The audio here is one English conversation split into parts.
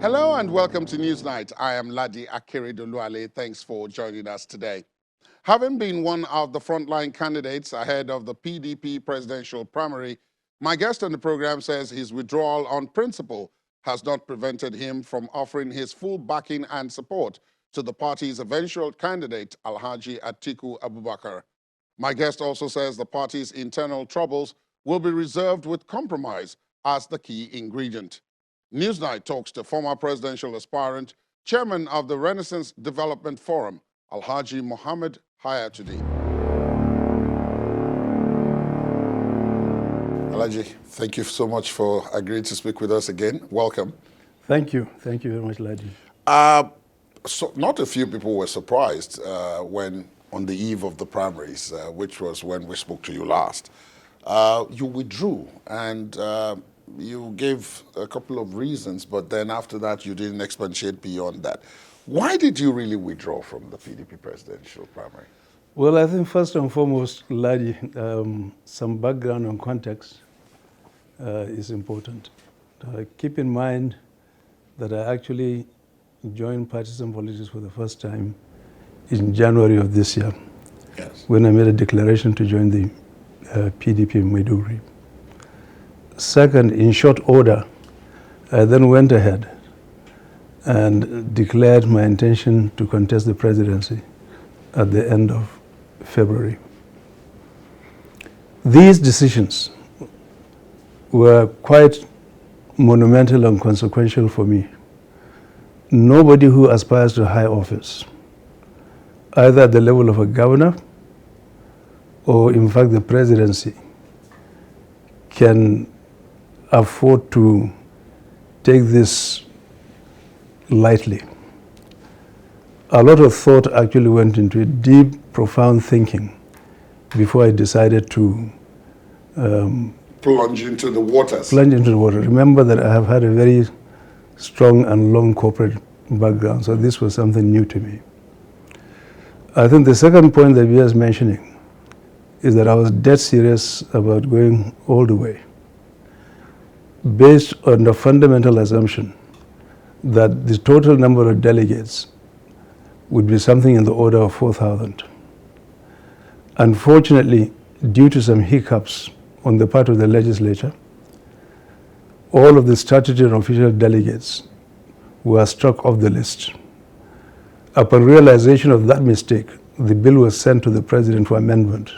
Hello and welcome to Newsnight. I am Ladi Akeredoluale. Thanks for joining us today. Having been one of the frontline candidates ahead of the PDP presidential primary, my guest on the program says his withdrawal on principle has not prevented him from offering his full backing and support to the party's eventual candidate, Alhaji Atiku Abubakar. My guest also says the party's internal troubles will be reserved with compromise as the key ingredient. Newsnight talks to former presidential aspirant, chairman of the Renaissance Development Forum, Alhaji Mohammed Hayatu-Deen. Alhaji, thank you so much for agreeing to speak with us again. Welcome. Thank you. Thank you very much, Ladi. So not a few people were surprised when, on the eve of the primaries, which was when we spoke to you last, you withdrew and you gave a couple of reasons, but then after that you didn't expatiate beyond that. Why did you really withdraw from the PDP presidential primary? Well, I think first and foremost, Ladi, some background and context is important. Keep in mind that I actually joined partisan politics for the first time in January of this year, Yes. when I made a declaration to join the PDP in Maiduguri. Second, in short order, I then went ahead and declared my intention to contest the presidency at the end of February. These decisions were quite monumental and consequential for me. Nobody who aspires to high office, either at the level of a governor or in fact the presidency, can afford to take this lightly. A lot of thought actually went into it, deep, profound thinking, before I decided to Plunge into the waters. plunge into the water. Remember that I have had a very strong and long corporate background, so this was something new to me. I think the second point that we are mentioning is that I was dead serious about going all the way, based on the fundamental assumption that the total number of delegates would be something in the order of 4,000. Unfortunately, due to some hiccups on the part of the legislature, all of the statutory and official delegates were struck off the list. Upon realization of that mistake, the bill was sent to the president for amendment.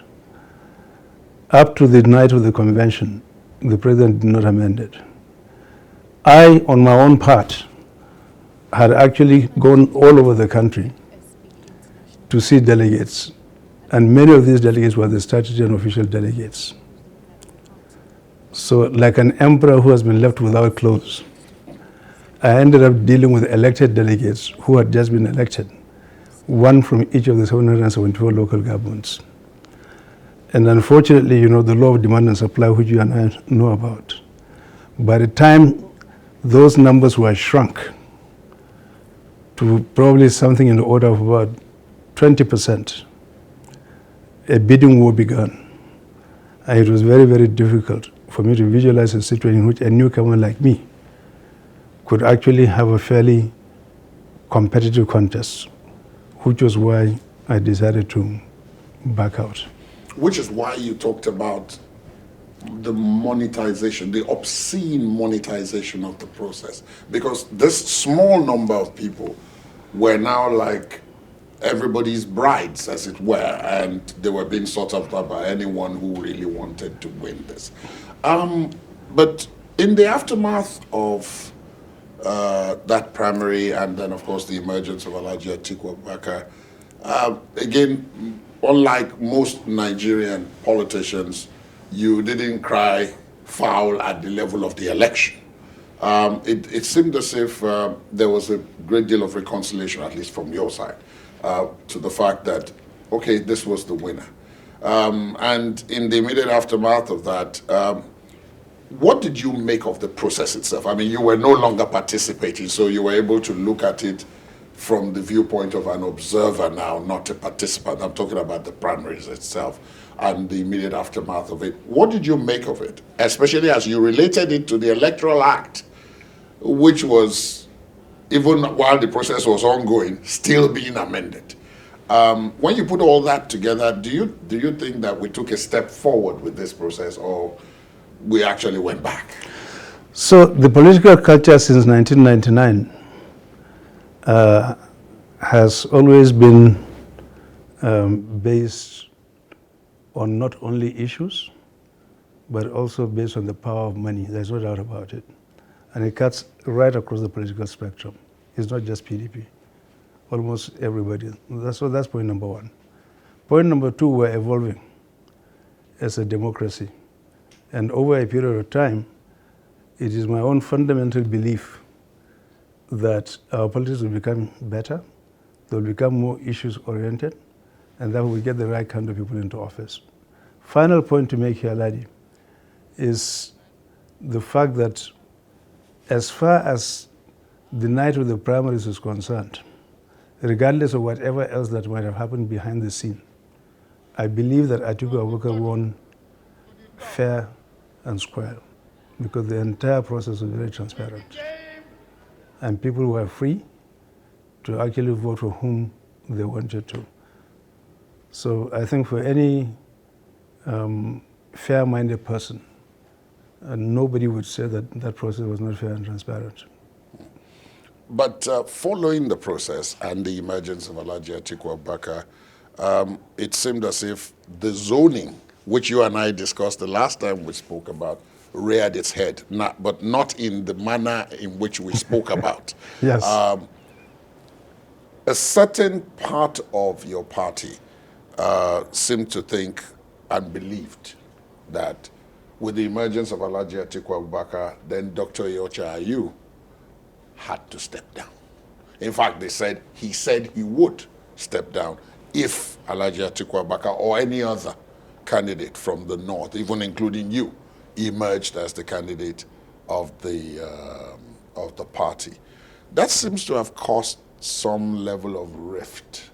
Up to the night of the convention, the president did not amend it. I, on my own part, had actually gone all over the country to see delegates, and many of these delegates were the statutory and official delegates. So, like an emperor who has been left without clothes, I ended up dealing with elected delegates who had just been elected, one from each of the 774 local governments. And unfortunately, you know, the law of demand and supply, which you and I know about, by the time those numbers were shrunk to probably something in the order of about 20%, a bidding war began. And it was very, very difficult for me to visualize a situation in which a newcomer like me could actually have a fairly competitive contest, which was why I decided to back out. Which is why you talked about the monetization, the obscene monetization of the process. Because this small number of people were now like everybody's brides, as it were, and they were being sought after by anyone who really wanted to win this. But in the aftermath of that primary, and then of course the emergence of Alhaji Atiku Abubakar, again, unlike most Nigerian politicians, you didn't cry foul at the level of the election. It seemed as if there was a great deal of reconciliation, at least from your side, to the fact that, okay, this was the winner. And in the immediate aftermath of that, what did you make of the process itself? I mean, you were no longer participating, so you were able to look at it from the viewpoint of an observer now, not a participant. I'm talking about the primaries itself and the immediate aftermath of it. What did you make of it, especially as you related it to the Electoral Act, which was even while the process was ongoing, still being amended. When you put all that together, do you think that we took a step forward with this process, or we actually went back? So the political culture since 1999 has always been based on not only issues, but also based on the power of money. There's no doubt about it. And it cuts right across the political spectrum. It's not just PDP. Almost everybody. That's point number one. Point number two, we're evolving as a democracy. And over a period of time, it is my own fundamental belief that our politics will become better, they'll become more issues-oriented, and that we get the right kind of people into office. Final point to make here, Ladi, is the fact that as far as the night of the primaries is concerned, regardless of whatever else that might have happened behind the scene, I believe that Atiku Abubakar won fair and square, because the entire process was very transparent. And people were free to actually vote for whom they wanted to. So I think for any fair-minded person, nobody would say that that process was not fair and transparent. But following the process and the emergence of Alhaji Atiku Abubakar, it seemed as if the zoning, which you and I discussed the last time we spoke about, reared its head, but not in the manner in which we spoke about. Yes. A certain part of your party seemed to think and believed that with the emergence of Alhaji Atiku Abubakar, then Dr. Iyorchia Ayu had to step down. In fact, he said he would step down if Alhaji Atiku Abubakar or any other candidate from the north, even including you, emerged as the candidate of the party. That seems to have caused some level of rift,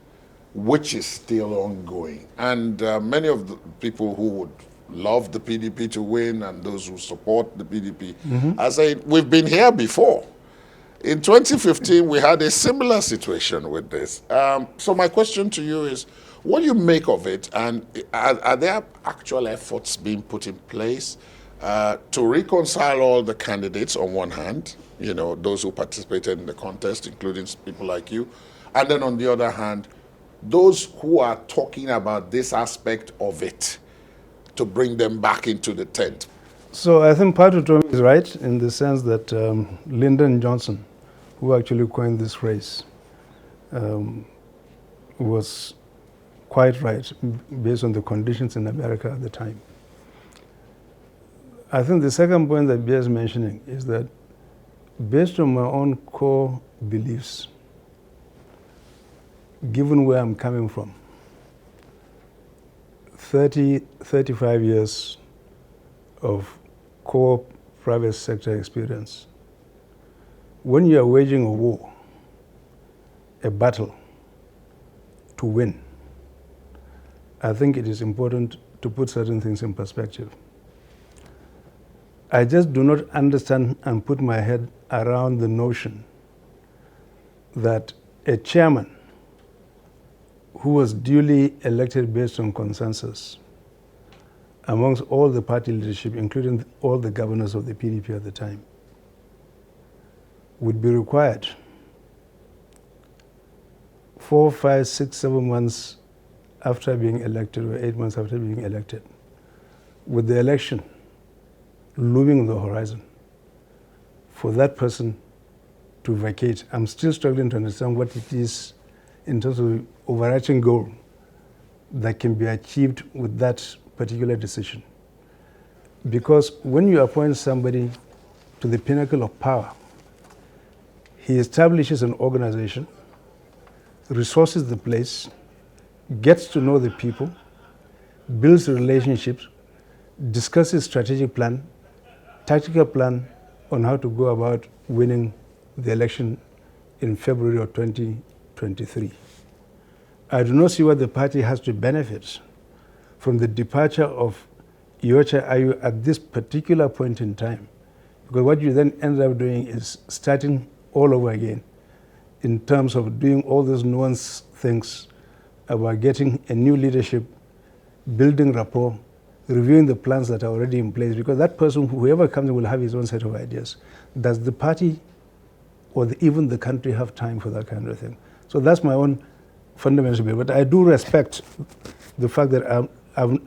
which is still ongoing. And many of the people who would love the PDP to win and those who support the PDP are saying, we've been here before. In 2015, we had a similar situation with this. So my question to you is, what do you make of it? And are there actual efforts being put in place to reconcile all the candidates on one hand, those who participated in the contest, including people like you, and then on the other hand, those who are talking about this aspect of it, to bring them back into the tent? So I think Patu Tom is right in the sense that Lyndon Johnson, who actually coined this phrase, was quite right based on the conditions in America at the time. I think the second point that Bia is mentioning is that based on my own core beliefs, given where I'm coming from, 35 years of core private sector experience, when you are waging a war, a battle to win, I think it is important to put certain things in perspective. I just do not understand and put my head around the notion that a chairman who was duly elected based on consensus amongst all the party leadership, including all the governors of the PDP at the time, would be required 4, 5, 6, 7 months after being elected, or 8 months after being elected, with the election looming on the horizon, for that person to vacate. I'm still struggling to understand what it is in terms of overarching goal that can be achieved with that particular decision. Because when you appoint somebody to the pinnacle of power, he establishes an organization, resources the place, gets to know the people, builds relationships, discusses strategic plan, tactical plan on how to go about winning the election in February of 2023. I do not see what the party has to benefit from the departure of Iyorchia Ayu at this particular point in time. Because what you then end up doing is starting all over again. in terms of doing all those nuanced things about getting a new leadership, building rapport, reviewing the plans that are already in place, because that person, whoever comes in, will have his own set of ideas. Does the party or even the country have time for that kind of thing? So that's my own fundamental belief. But I do respect the fact that I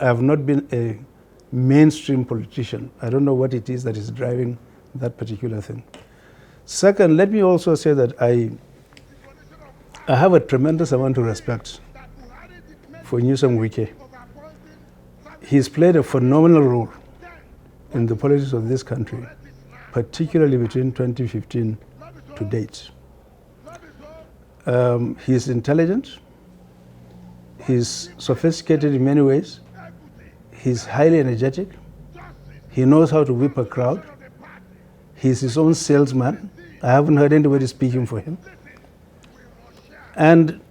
have not been a mainstream politician. I don't know what it is that is driving that particular thing. Second, let me also say that I have a tremendous amount of respect for Nyesom Wike. He's played a phenomenal role in the politics of this country, particularly between 2015 to date. He's intelligent, he's sophisticated in many ways, he's highly energetic, he knows how to whip a crowd, he's his own salesman. I haven't heard anybody speaking for him. And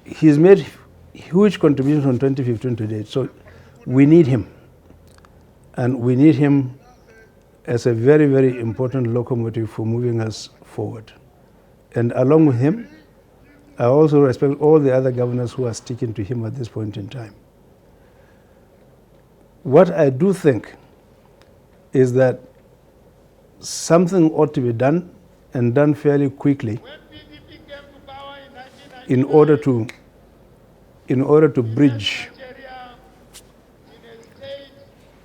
he's made huge contributions from 2015 to date. So we need him. And we need him as a very, very important locomotive for moving us forward. And along with him, I also respect all the other governors who are sticking to him at this point in time. What I do think is that something ought to be done, and done fairly quickly, in order to bridge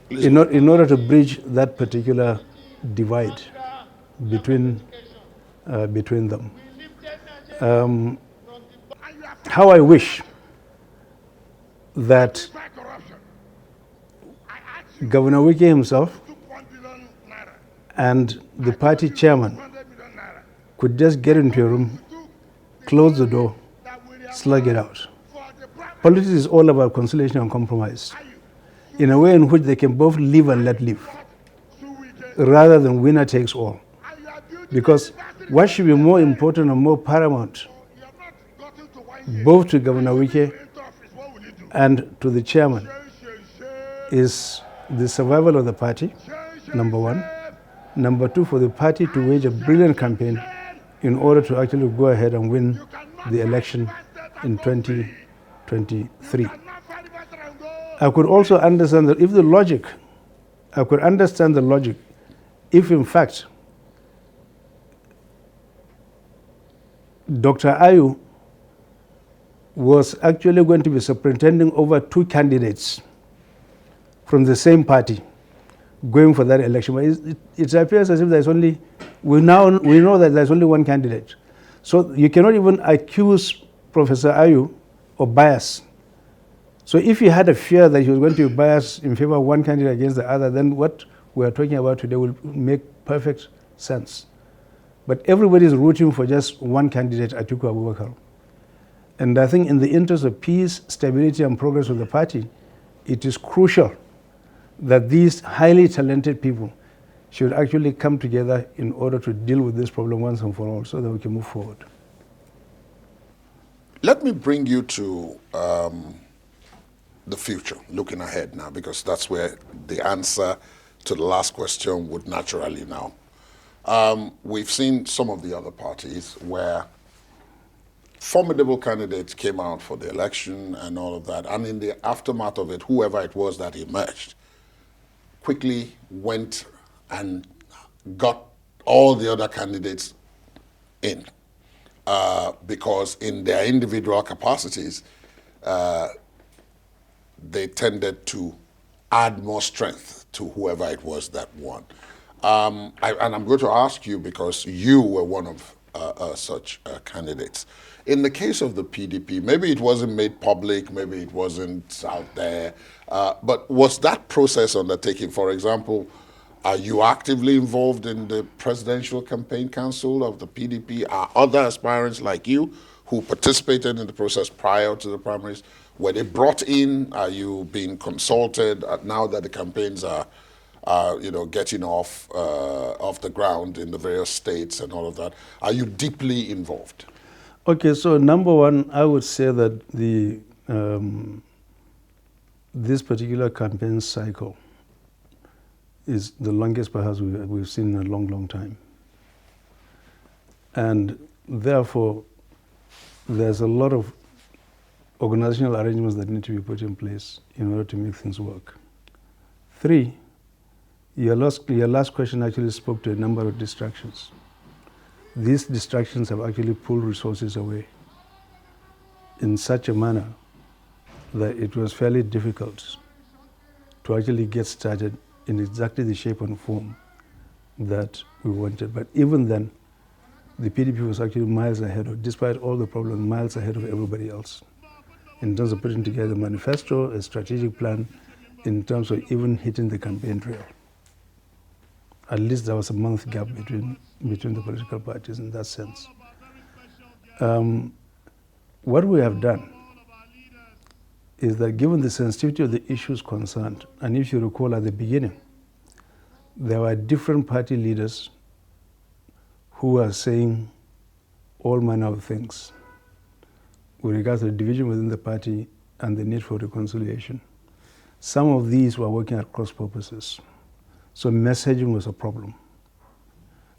that particular divide between them. How I wish that Governor Wike himself and the party chairman could just get into a room, close the door, slug it out. Politics is all about conciliation and compromise, in a way in which they can both live and let live, rather than winner takes all. Because what should be more important and more paramount, both to Governor Wike and to the chairman, is the survival of the party, number one. Number two, for the party to wage a brilliant campaign in order to actually go ahead and win the election in 2023. I could also understand that if in fact Dr. Ayu was actually going to be superintending over two candidates from the same party going for that election. But it appears as if there's only, we know that there's only one candidate. So you cannot even accuse Professor Ayu of bias. So if he had a fear that he was going to be biased in favor of one candidate against the other, then what we are talking about today will make perfect sense. But everybody is rooting for just one candidate, Atiku Abubakar. And I think in the interest of peace, stability, and progress of the party, it is crucial that these highly talented people should actually come together in order to deal with this problem once and for all so that we can move forward. Let me bring you to the future, looking ahead now, because that's where the answer to the last question would naturally now. We've seen some of the other parties where formidable candidates came out for the election and all of that, and in the aftermath of it, whoever it was that emerged quickly went and got all the other candidates in because in their individual capacities, they tended to add more strength to whoever it was that won. And I'm going to ask you, because you were one of such candidates. In the case of the PDP, maybe it wasn't made public, maybe it wasn't out there, but was that process undertaken? For example, are you actively involved in the Presidential Campaign Council of the PDP? Are other aspirants like you who participated in the process prior to the primaries, were they brought in? Are you being consulted now that the campaigns are getting off the ground in the various states and all of that? Are you deeply involved? Okay, so number one, I would say that this particular campaign cycle is the longest perhaps we've seen in a long, long time. And therefore, there's a lot of organizational arrangements that need to be put in place in order to make things work. 3, your last question actually spoke to a number of distractions. These distractions have actually pulled resources away in such a manner that it was fairly difficult to actually get started in exactly the shape and form that we wanted. But even then, the PDP was actually miles ahead of, despite all the problems, miles ahead of everybody else in terms of putting together a manifesto, a strategic plan, in terms of even hitting the campaign trail. At least there was a month gap between the political parties in that sense. What we have done is that given the sensitivity of the issues concerned, and if you recall at the beginning, there were different party leaders who were saying all manner of things with regards to the division within the party and the need for reconciliation. Some of these were working at cross purposes. So messaging was a problem.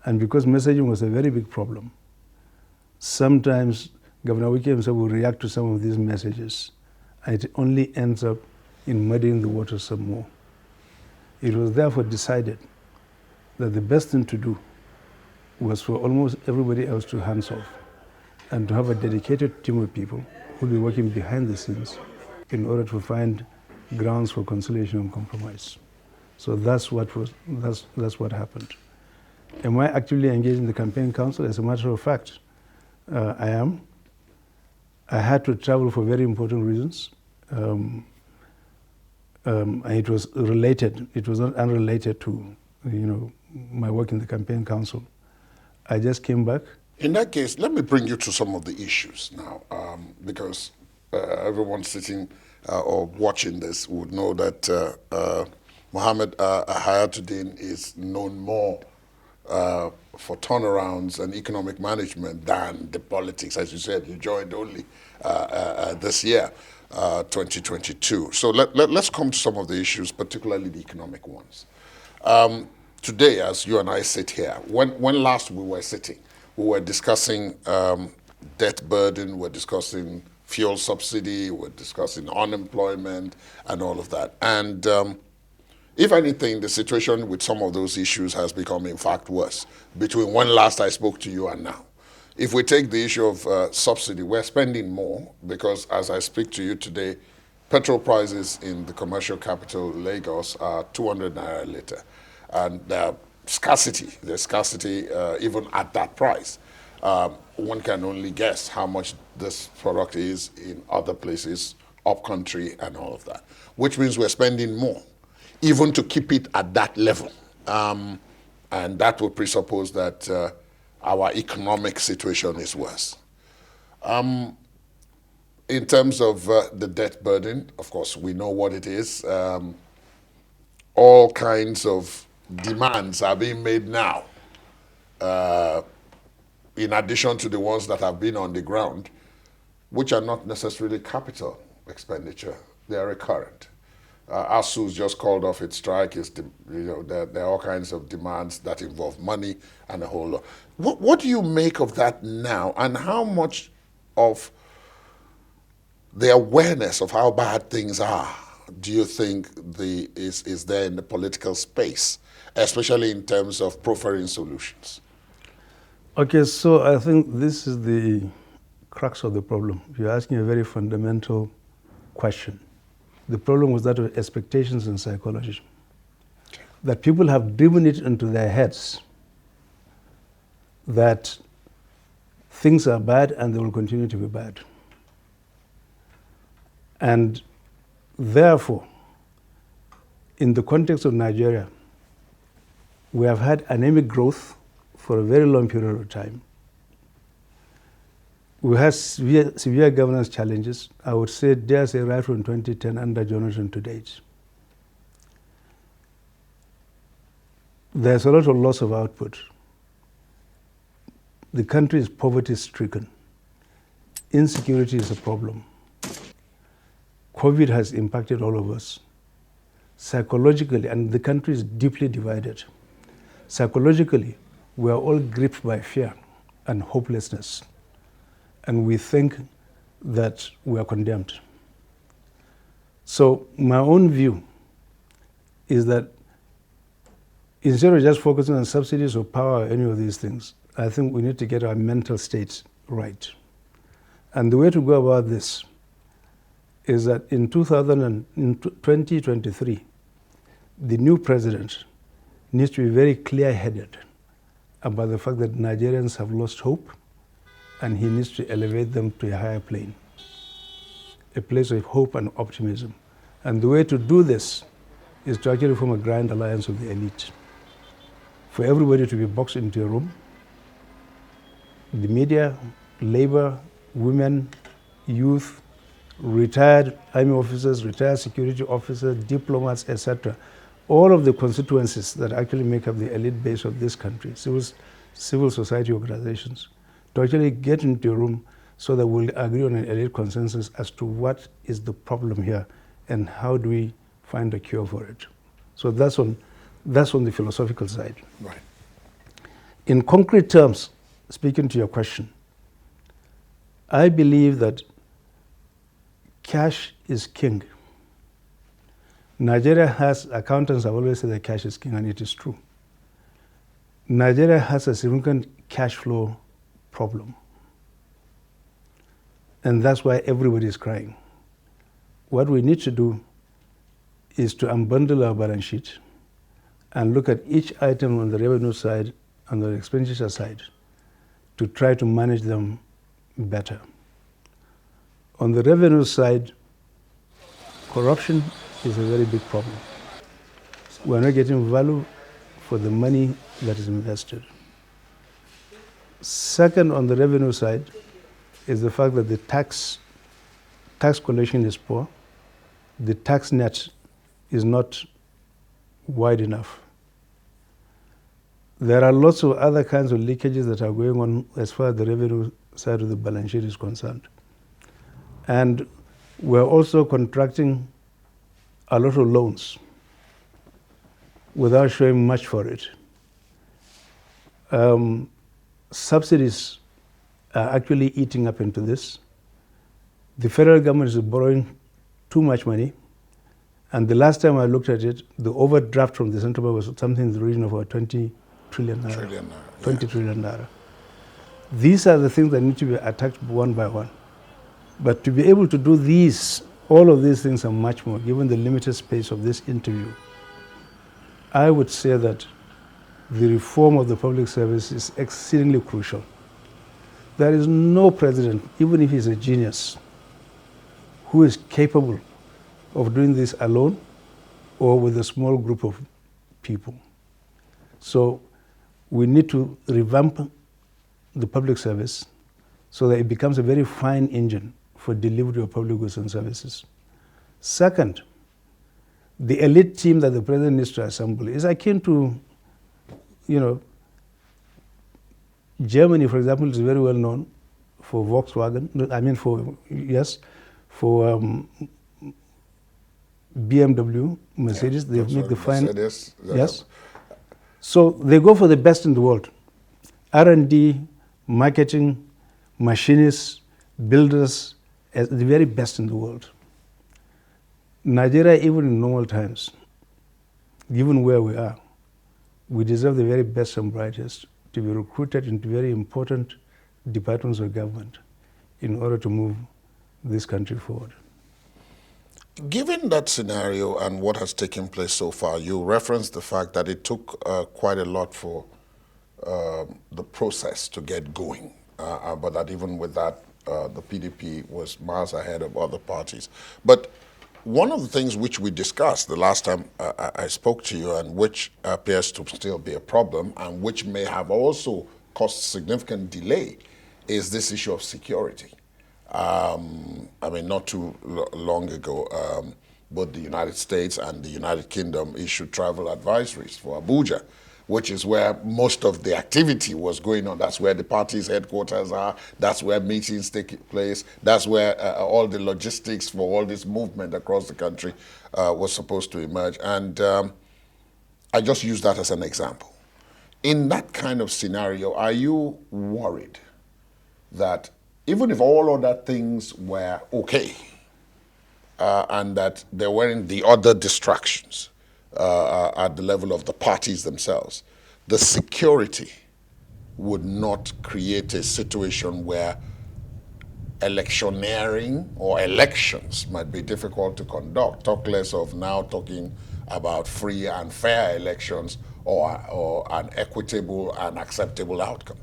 And because messaging was a very big problem, sometimes Governor Wike himself will react to some of these messages, and it only ends up in muddying the water some more. It was therefore decided that the best thing to do was for almost everybody else to hands off and to have a dedicated team of people who will be working behind the scenes in order to find grounds for conciliation and compromise. So that's what happened. Am I actively engaged in the campaign council? As a matter of fact, I am. I had to travel for very important reasons. And it was related. It was not unrelated to, my work in the campaign council. I just came back. In that case, let me bring you to some of the issues now, because everyone sitting or watching this would know that Mohammed Hayatu-Deen is known more for turnarounds and economic management than the politics. As you said, you joined only this year, 2022. So let's come to some of the issues, particularly the economic ones. Today, as you and I sit here, when last we were sitting, we were discussing debt burden, we're discussing fuel subsidy, we're discussing unemployment and all of that. And if anything, the situation with some of those issues has become, in fact, worse between when last I spoke to you and now. If we take the issue of subsidy, we're spending more because, as I speak to you today, petrol prices in the commercial capital, Lagos, are 200 naira a litre. And there's scarcity even at that price. One can only guess how much this product is in other places, up country and all of that, which means we're spending more, even to keep it at that level. And that would presuppose that our economic situation is worse. In terms of the debt burden, of course, we know what it is. All kinds of demands are being made now, in addition to the ones that have been on the ground, which are not necessarily capital expenditure, they are recurrent. ASU's just called off its strike. There are all kinds of demands that involve money and a whole lot. What do you make of that now, and how much of the awareness of how bad things are do you think is there in the political space, especially in terms of proffering solutions? Okay, so I think this is the crux of the problem. You're asking a very fundamental question. The problem was that of expectations and psychology. That people have driven it into their heads that things are bad and they will continue to be bad. And therefore, in the context of Nigeria, we have had anemic growth for a very long period of time. We had severe governance challenges, I would say, dare say, right from 2010 under Jonathan to date. There's a lot of loss of output. The country is poverty-stricken. Insecurity is a problem. COVID has impacted all of us. Psychologically, and the country is deeply divided. Psychologically, we are all gripped by fear and hopelessness. And we think that we are condemned. So my own view is that instead of just focusing on subsidies or power or any of these things, I think we need to get our mental state right. And the way to go about this is that in 2023, the new president needs to be very clear-headed about the fact that Nigerians have lost hope, and he needs to elevate them to a higher plane, a place of hope and optimism. And the way to do this is to actually form a grand alliance of the elite. For everybody to be boxed into a room, the media, labor, women, youth, retired army officers, retired security officers, diplomats, etc. All of the constituencies that actually make up the elite base of this country, civil society organizations, to actually get into a room so that we'll agree on an elite consensus as to what is the problem here and how do we find a cure for it. So that's on the philosophical side. Right. In concrete terms, speaking to your question, I believe that cash is king. Nigeria has, accountants have always said that cash is king, and it is true. Nigeria has a significant cash flow problem. And that's why everybody is crying. What we need to do is to unbundle our balance sheet and look at each item on the revenue side and the expenditure side to try to manage them better. On the revenue side, corruption is a very big problem. We're not getting value for the money that is invested. Second, on the revenue side, is the fact that the tax collection is poor. The tax net is not wide enough. There are lots of other kinds of leakages that are going on as far as the revenue side of the balance sheet is concerned. And we're also contracting a lot of loans without showing much for it. Subsidies are actually eating up into this. The federal government is borrowing too much money. And the last time I looked at it, the overdraft from the central bank was something in the region of about 20 trillion naira. 20 trillion naira. These are the things that need to be attacked one by one. But to be able to do these, all of these things and much more, given the limited space of this interview, I would say that the reform of the public service is exceedingly crucial. There is no president, even if he's a genius, who is capable of doing this alone or with a small group of people. So we need to revamp the public service so that it becomes a very fine engine for delivery of public goods and services. Second, the elite team that the president needs to assemble is akin to, Germany, for example, is very well known for Volkswagen. For BMW, Mercedes. They make the fine. Mercedes, yes. So they go for the best in the world: R&D, marketing, machinists, builders, as the very best in the world. Nigeria, even in normal times, given where we are, we deserve the very best and brightest to be recruited into very important departments of government in order to move this country forward. Given that scenario and what has taken place so far, you referenced the fact that it took quite a lot for the process to get going, but that even with that, the PDP was miles ahead of other parties. But one of the things which we discussed the last time I spoke to you, and which appears to still be a problem and which may have also caused significant delay, is this issue of security. Not too long ago, both the United States and the United Kingdom issued travel advisories for Abuja, which is where most of the activity was going on. That's where the party's headquarters are. That's where meetings take place. That's where all the logistics for all this movement across the country was supposed to emerge. And I just use that as an example. In that kind of scenario, are you worried that even if all other things were okay, and that there weren't the other distractions at the level of the parties themselves, the security would not create a situation where electioneering or elections might be difficult to conduct, talk less of now talking about free and fair elections or an equitable and acceptable outcome?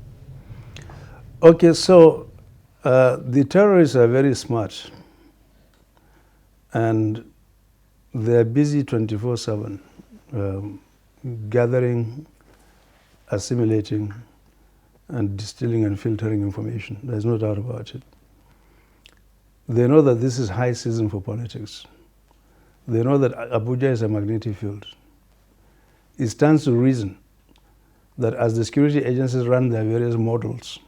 Okay, so the terrorists are very smart and they're busy 24/7 gathering, assimilating, and distilling and filtering information. There's no doubt about it. They know that this is high season for politics. They know that Abuja is a magnetic field. It stands to reason that as the security agencies run their various models,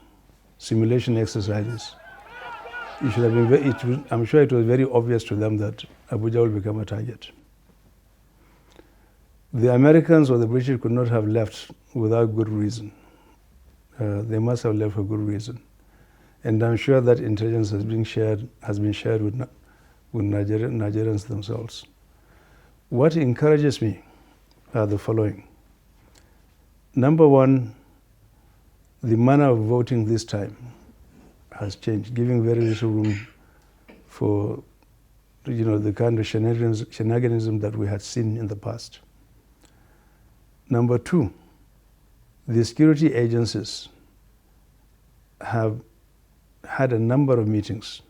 simulation exercises, it should have been I'm sure it was very obvious to them that Abuja will become a target. The Americans or the British could not have left without good reason. They must have left for good reason. And I'm sure that intelligence has been shared with Nigerians themselves. What encourages me are the following. Number one, the manner of voting this time has changed, giving very little room for the kind of shenaniganism that we had seen in the past. Number two, the security agencies have had a number of meetings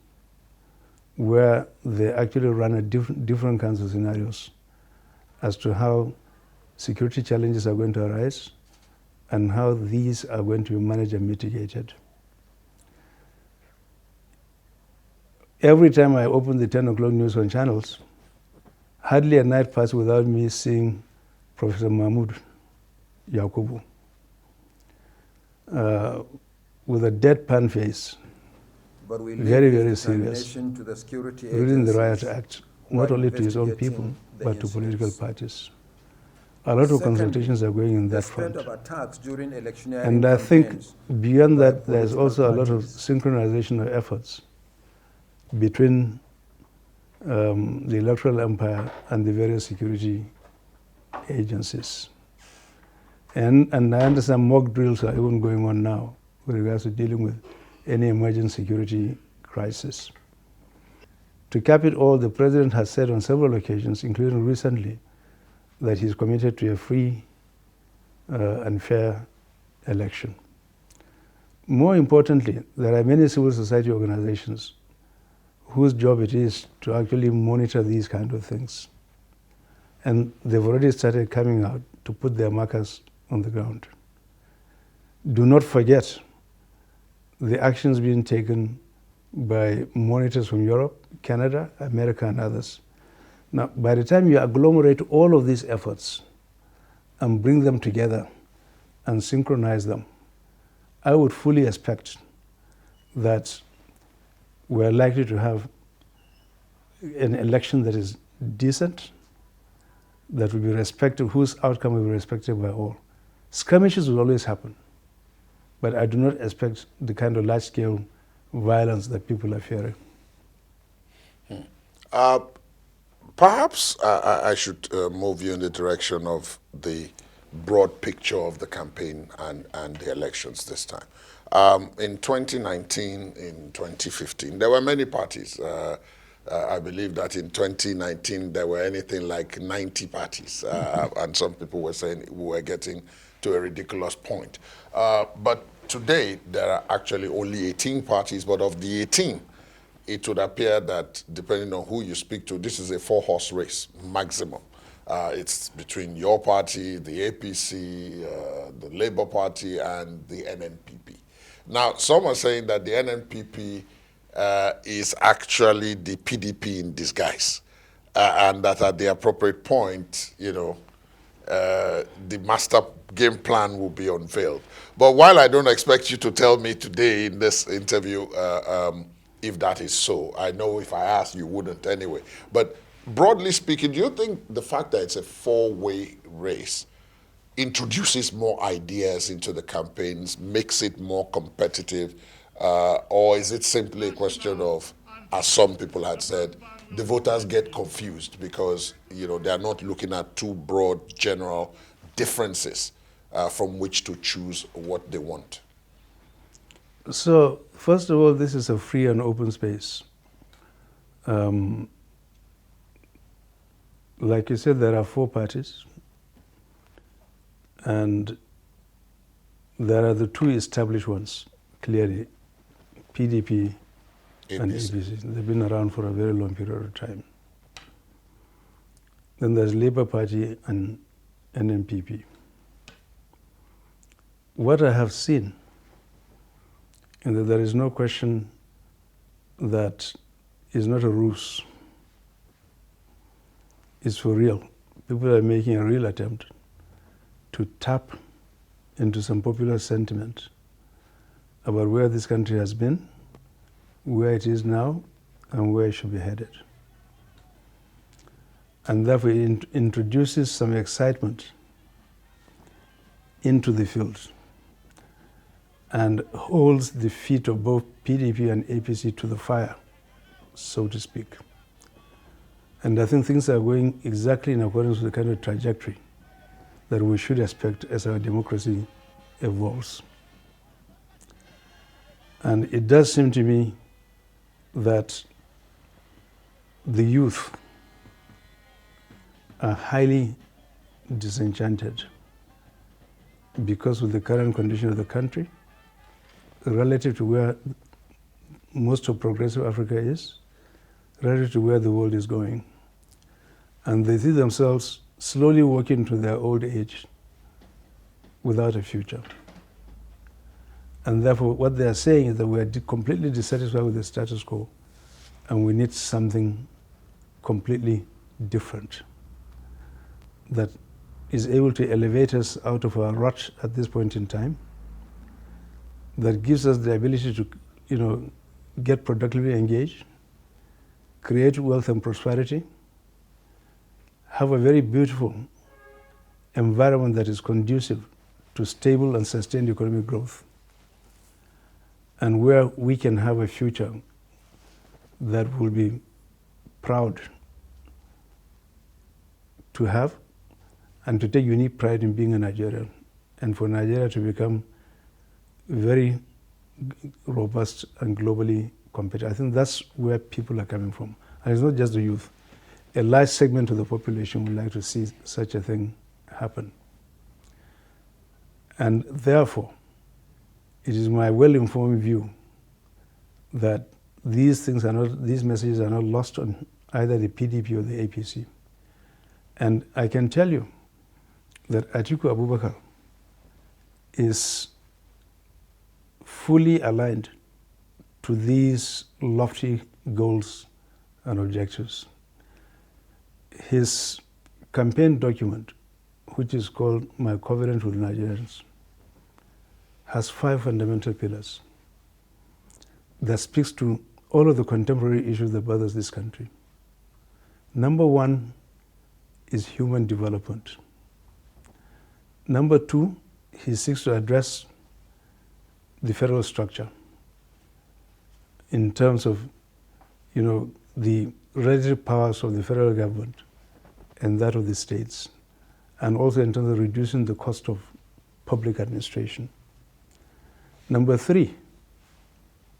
where they actually run different kinds of scenarios as to how security challenges are going to arise and how these are going to be managed and mitigated. Every time I open the 10 o'clock news on channels, hardly a night passes without me seeing Professor Mahmoud Yakubu with a deadpan face, but we very, very serious, to the security reading the Riot Act, not only to his own people, but to political parties. A lot of consultations are going in that front. And I think beyond that, there's also a lot of synchronization of efforts between the electoral empire and the various security agencies. And I understand mock drills are even going on now with regards to dealing with any emerging security crisis. To cap it all, the president has said on several occasions, including recently, that he's committed to a free and fair election. More importantly, there are many civil society organizations whose job it is to actually monitor these kind of things. And they've already started coming out to put their markers on the ground. Do not forget the actions being taken by monitors from Europe, Canada, America, and others. Now, by the time you agglomerate all of these efforts and bring them together and synchronize them, I would fully expect that we're likely to have an election that is decent, that will be respected, whose outcome will be respected by all. Skirmishes will always happen, but I do not expect the kind of large-scale violence that people are fearing. Perhaps I should move you in the direction of the broad picture of the campaign and the elections this time. In 2019, in 2015, there were many parties. I believe that in 2019 there were anything like 90 parties, and some people were saying we were getting to a ridiculous point. But today there are actually only 18 parties, but of the 18, it would appear that depending on who you speak to, this is a 4-horse race maximum. It's between your party, the APC, the Labour Party, and the NNPP. Now, some are saying that the NNPP is actually the PDP in disguise, and that at the appropriate point, the master game plan will be unveiled. But while I don't expect you to tell me today in this interview if that is so, I know if I asked you wouldn't anyway. But broadly speaking, do you think the fact that it's a 4-way race introduces more ideas into the campaigns, makes it more competitive, or is it simply a question of, as some people had said, the voters get confused because they are not looking at two broad general differences from which to choose what they want? So, first of all, this is a free and open space. Like you said, there are 4 parties, and there are the 2 established ones, clearly, PDP and APC. They've been around for a very long period of time. Then there's Labour Party and NNPP. What I have seen is that there is no question that is not a ruse. It's for real. People are making a real attempt to tap into some popular sentiment about where this country has been, where it is now, and where it should be headed. And therefore it introduces some excitement into the field and holds the feet of both PDP and APC to the fire, so to speak. And I think things are going exactly in accordance with the kind of trajectory that we should expect as our democracy evolves. And it does seem to me that the youth are highly disenchanted because of the current condition of the country relative to where most of progressive Africa is, relative to where the world is going. And they see themselves slowly walking into their old age without a future. And therefore, what they are saying is that we are completely dissatisfied with the status quo, and we need something completely different that is able to elevate us out of our rut at this point in time, that gives us the ability to, get productively engaged, create wealth and prosperity, have a very beautiful environment that is conducive to stable and sustained economic growth, and where we can have a future that will be proud to have and to take unique pride in being a Nigerian, and for Nigeria to become very robust and globally competitive. I think that's where people are coming from. And it's not just the youth. A large segment of the population would like to see such a thing happen. And therefore, it is my well-informed view that these messages are not lost on either the PDP or the APC. And I can tell you that Atiku Abubakar is fully aligned to these lofty goals and objectives. His campaign document, which is called My Covenant with Nigerians, has 5 fundamental pillars that speaks to all of the contemporary issues that bothers this country. Number 1 is human development. Number 2, he seeks to address the federal structure in terms of, the relative powers of the federal government and that of the states, and also in terms of reducing the cost of public administration. Number 3,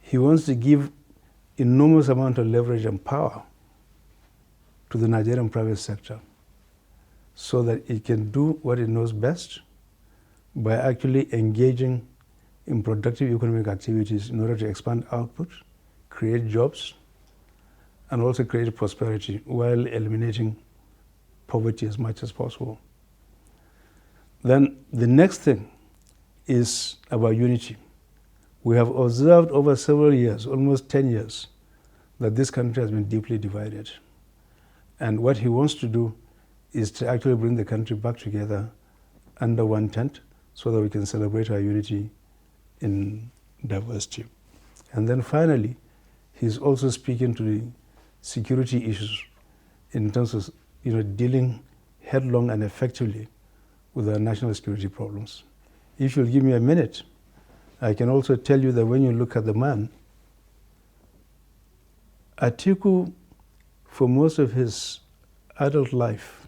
he wants to give enormous amount of leverage and power to the Nigerian private sector so that it can do what it knows best by actually engaging in productive economic activities in order to expand output, create jobs, and also create prosperity while eliminating poverty as much as possible. Then the next thing is about unity. We have observed over several years, almost 10 years, that this country has been deeply divided. And what he wants to do is to actually bring the country back together under one tent so that we can celebrate our unity in diversity. And then finally, he's also speaking to the security issues in terms of dealing headlong and effectively with our national security problems. If you'll give me a minute, I can also tell you that when you look at the man, Atiku, for most of his adult life,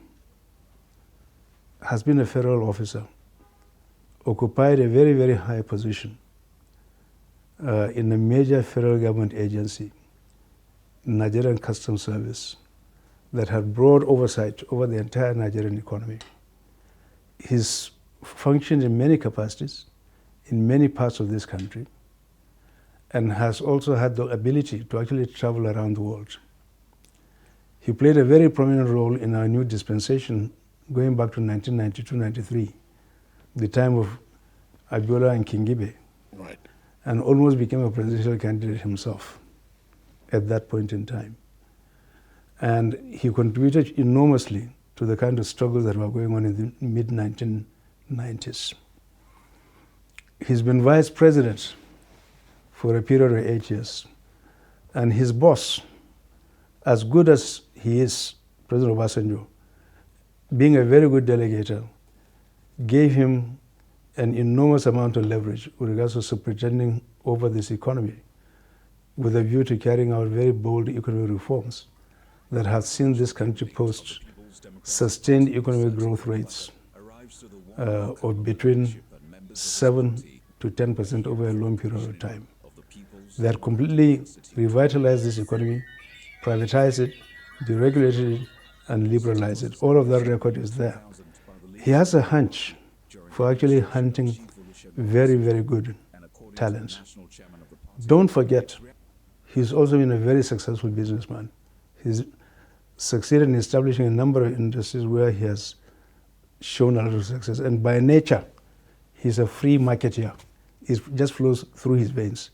has been a federal officer, occupied a very, very high position in a major federal government agency, Nigerian Customs Service, that had broad oversight over the entire Nigerian economy. He's functioned in many capacities in many parts of this country and has also had the ability to actually travel around the world. He played a very prominent role in our new dispensation going back to 1992-93, the time of Abiola and Kingibe, Right. and almost became a presidential candidate himself at that point in time. And he contributed enormously to the kind of struggles that were going on in the mid-1990s. He's been vice president for a period of 8 years. And his boss, as good as he is, President Obasanjo, being a very good delegator, gave him an enormous amount of leverage with regards to superintending over this economy with a view to carrying out very bold economic reforms that have seen this country post sustained economic growth rates of between 7 to 10% over a long period of time. They had completely revitalized this economy, privatized it, deregulated it, and liberalized it. All of that record is there. He has a hunch for actually hunting very, very good talent. Don't forget, he's also been a very successful businessman. He's succeeded in establishing a number of industries where he has shown a lot of success. And by nature, he's a free marketeer. It just flows through his veins.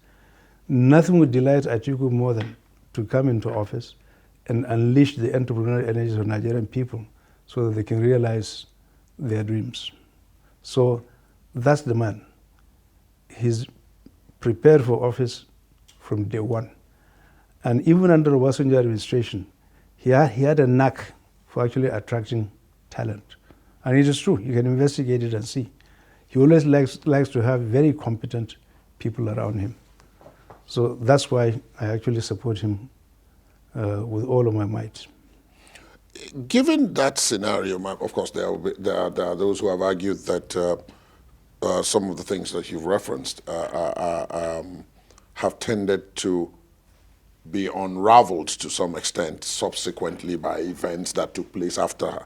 Nothing would delight Atiku more than to come into office and unleash the entrepreneurial energies of Nigerian people so that they can realize their dreams. So that's the man. He's prepared for office from day one. And even under Obasanjo administration, he had a knack for actually attracting talent. And it is true, you can investigate it and see. He always likes to have very competent people around him. So that's why I actually support him with all of my might. Given that scenario, of course, there are those who have argued that some of the things that you've referenced have tended to be unraveled to some extent subsequently by events that took place after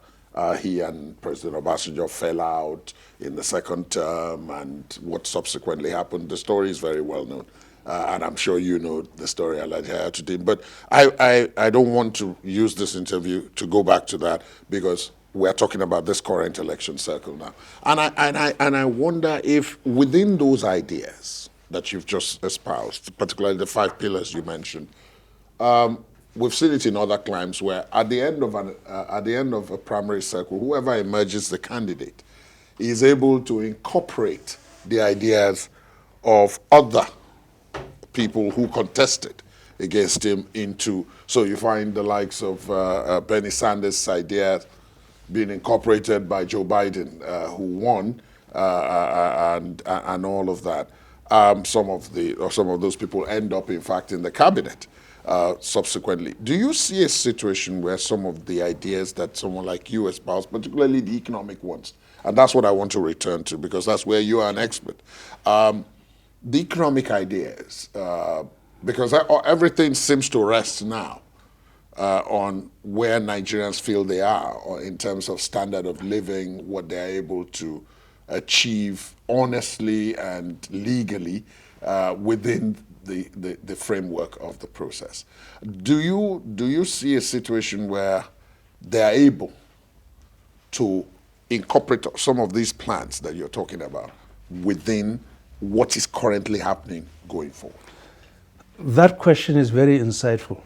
he and President Obasanjo fell out in the second term and what subsequently happened. The story is very well known. And I'm sure you know the story, like Hayatu-Deen. But I don't want to use this interview to go back to that because we're talking about this current election cycle now. And I wonder if within those ideas that you've just espoused, particularly the 5 pillars you mentioned, we've seen it in other climes where at the end of a primary cycle, whoever emerges the candidate is able to incorporate the ideas of other people who contested against him into, so you find the likes of Bernie Sanders' ideas being incorporated by Joe Biden, who won, and all of that. Some of those people end up, in fact, in the cabinet subsequently. Do you see a situation where some of the ideas that someone like you espoused, particularly the economic ones, and that's what I want to return to because that's where you are an expert, the economic ideas, because everything seems to rest now on where Nigerians feel they are or in terms of standard of living, what they're able to achieve honestly and legally within the framework of the process. Do you see a situation where they're able to incorporate some of these plans that you're talking about within what is currently happening going forward? That question is very insightful.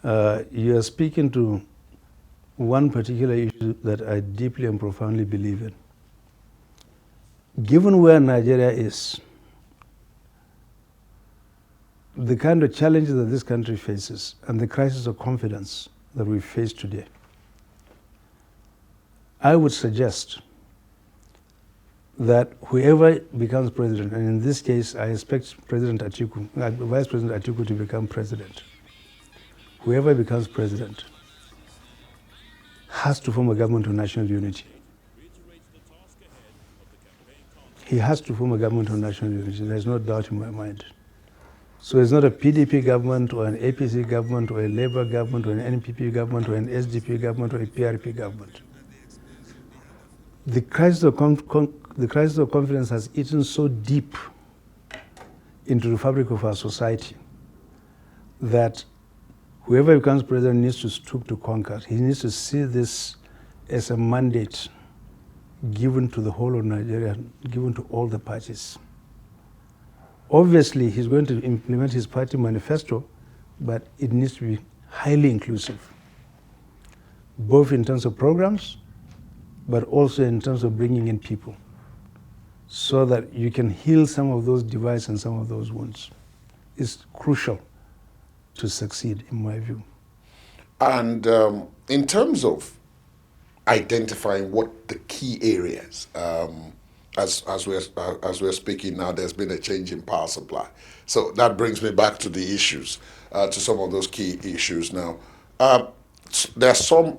You are speaking to one particular issue that I deeply and profoundly believe in. Given where Nigeria is, the kind of challenges that this country faces and the crisis of confidence that we face today, I would suggest that whoever becomes president, and in this case, I expect President Atiku, Vice President Atiku to become president. Whoever becomes president has to form a government of national unity. He has to form a government of national unity. There's no doubt in my mind. So it's not a PDP government or an APC government or a Labour government or an NPP government or an SDP government or a PRP government. The crisis of confidence has eaten so deep into the fabric of our society that whoever becomes president needs to stoop to conquer. He needs to see this as a mandate given to the whole of Nigeria, given to all the parties. Obviously, he's going to implement his party manifesto, but it needs to be highly inclusive, both in terms of programs, but also in terms of bringing in people, so that you can heal some of those divides and some of those wounds. It's crucial to succeed, in my view. And in terms of identifying what the key areas, as we're speaking now, there's been a change in power supply. So that brings me back to the issues, to some of those key issues now. There are some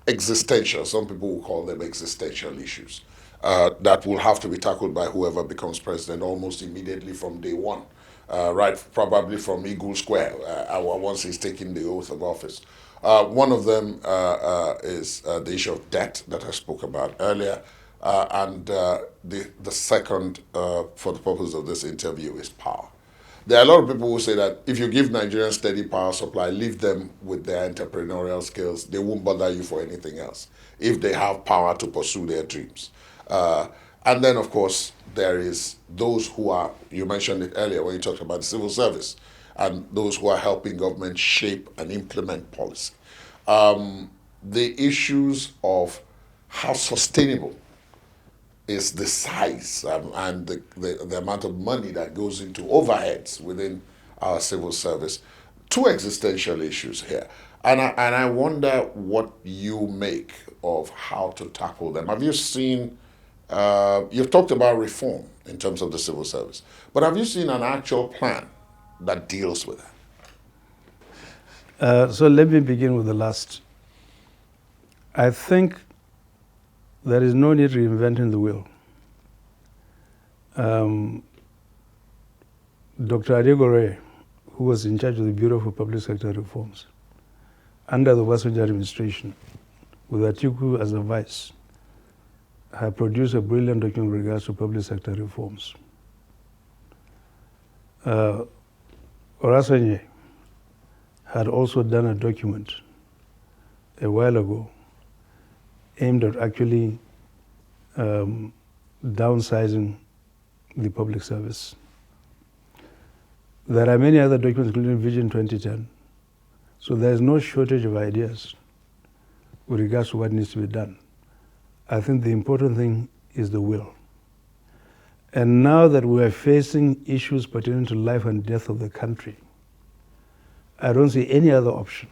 existential, some people will call them existential issues, that will have to be tackled by whoever becomes president almost immediately from day one. Right, probably from Eagle Square, once he's taking the oath of office. One of them is the issue of debt that I spoke about earlier, and the second, for the purpose of this interview, is power. There are a lot of people who say that if you give Nigerians steady power supply, leave them with their entrepreneurial skills, they won't bother you for anything else if they have power to pursue their dreams. And then, of course, there is those who are, you mentioned it earlier when you talked about the civil service, and those who are helping government shape and implement policy. The issues of how sustainable is the size and the amount of money that goes into overheads within our civil service. Two existential issues here. And I wonder what you make of how to tackle them. Have you seen... you've talked about reform in terms of the civil service, but have you seen an actual plan that deals with that? So let me begin with the last. I think there is no need reinventing the wheel. Dr. Adegore, who was in charge of the Bureau for Public Sector Reforms, under the Obasanjo administration, with Atiku as the vice, had produced a brilliant document with regards to public sector reforms. Orasanye had also done a document a while ago aimed at actually downsizing the public service. There are many other documents, including Vision 2010. So there is no shortage of ideas with regards to what needs to be done. I think the important thing is the will. And now that we are facing issues pertaining to life and death of the country, I don't see any other option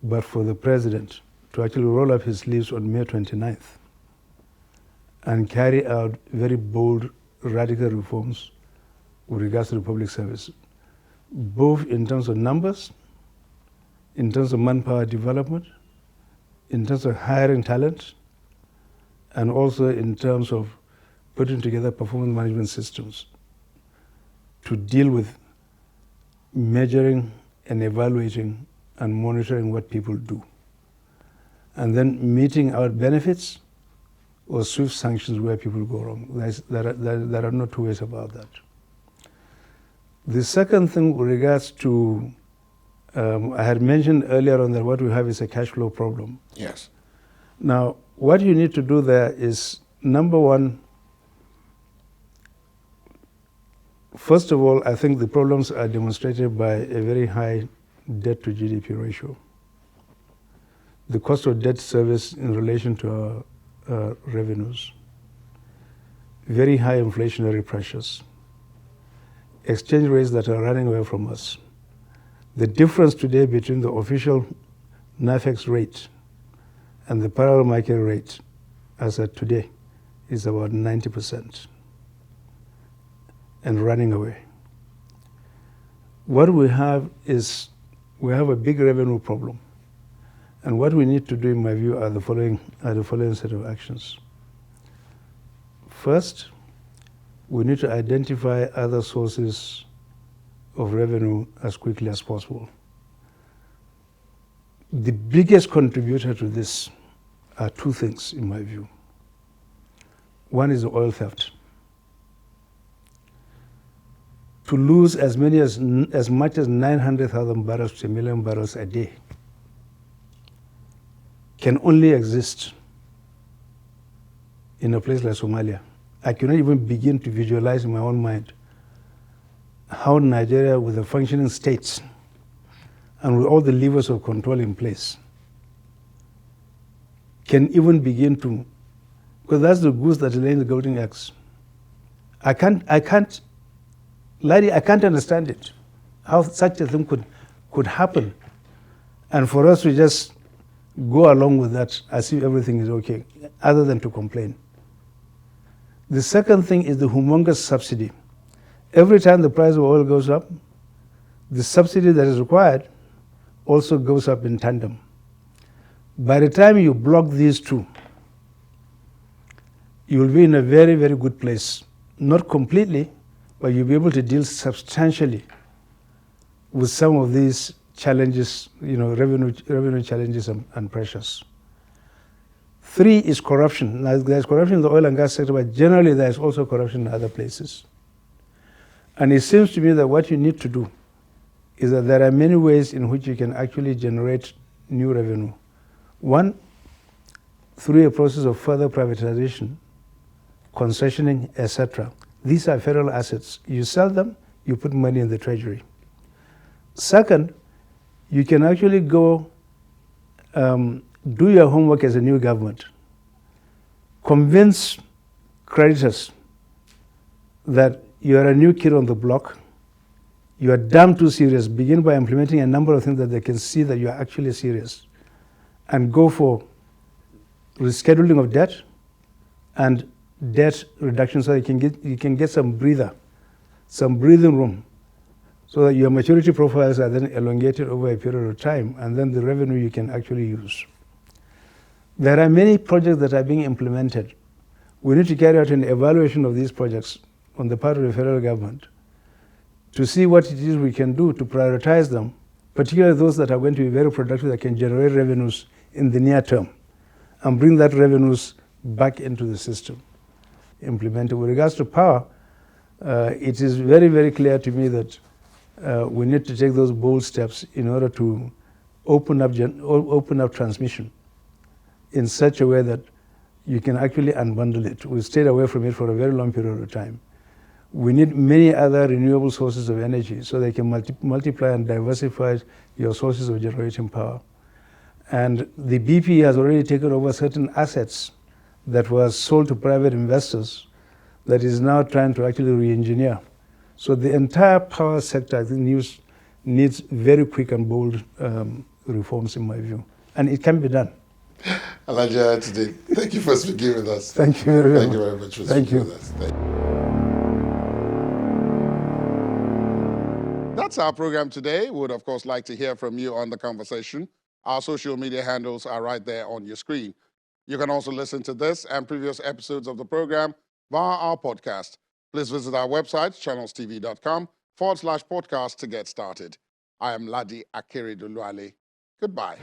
but for the president to actually roll up his sleeves on May 29th and carry out very bold, radical reforms with regards to the public service, both in terms of numbers, in terms of manpower development, in terms of hiring talent, and also in terms of putting together performance management systems to deal with measuring and evaluating and monitoring what people do. And then meting out benefits or swift sanctions where people go wrong. There are no two ways about that. The second thing with regards to, I had mentioned earlier on that what we have is a cash flow problem. Yes. Now, what you need to do there is, number one, first of all, I think the problems are demonstrated by a very high debt to GDP ratio. The cost of debt service in relation to our revenues, very high inflationary pressures, exchange rates that are running away from us. The difference today between the official NAFEX rate and the parallel market rate as at today is about 90% and running away. What we have is we have a big revenue problem. And what we need to do, in my view, are the following set of actions. First, we need to identify other sources of revenue as quickly as possible. The biggest contributor to this are two things, in my view. One is the oil theft. To lose as much as 900,000 barrels to 1 million barrels a day can only exist in a place like Somalia. I cannot even begin to visualize in my own mind how Nigeria, with a functioning state and with all the levers of control in place, can even begin to, because that's the goose that is laying the golden eggs. I can't understand it, how such a thing could happen, and for us to just go along with that as if everything is okay, other than to complain. The second thing is the humongous subsidy. Every time the price of oil goes up, the subsidy that is required also goes up in tandem. By the time you block these two, you will be in a very, very good place. Not completely, but you'll be able to deal substantially with some of these challenges, revenue challenges and pressures. 3 is corruption. Now, there's corruption in the oil and gas sector, but generally there's also corruption in other places. And it seems to me that what you need to do is that there are many ways in which you can actually generate new revenue. One, through a process of further privatization, concessioning, etc. These are federal assets. You sell them, you put money in the treasury. Second, you can actually go do your homework as a new government. Convince creditors that you are a new kid on the block, you are damn too serious. Begin by implementing a number of things that they can see that you are actually serious. And go for rescheduling of debt and debt reduction so you can get some breathing room, so that your maturity profiles are then elongated over a period of time, and then the revenue you can actually use. There are many projects that are being implemented. We need to carry out an evaluation of these projects on the part of the federal government to see what it is we can do to prioritize them, particularly those that are going to be very productive, that can generate revenues in the near term, and bring that revenues back into the system, implemented. With regards to power, it is very, very clear to me that we need to take those bold steps in order to open up transmission in such a way that you can actually unbundle it. We stayed away from it for a very long period of time. We need many other renewable sources of energy so they can multiply and diversify your sources of generating power. And the BP has already taken over certain assets that was sold to private investors that is now trying to actually re-engineer. So the entire power sector, I think, needs very quick and bold reforms, in my view. And it can be done. Alhaji Hayatu-Deen, thank you for speaking with us. Thank you very much. Thank you very much for speaking with us. Thank you. That's our program today. We would, of course, like to hear from you on the conversation. Our social media handles are right there on your screen. You can also listen to this and previous episodes of the program via our podcast. Please visit our website, channelstv.com/podcast to get started. I am Ladi Akeredoluwale. Goodbye.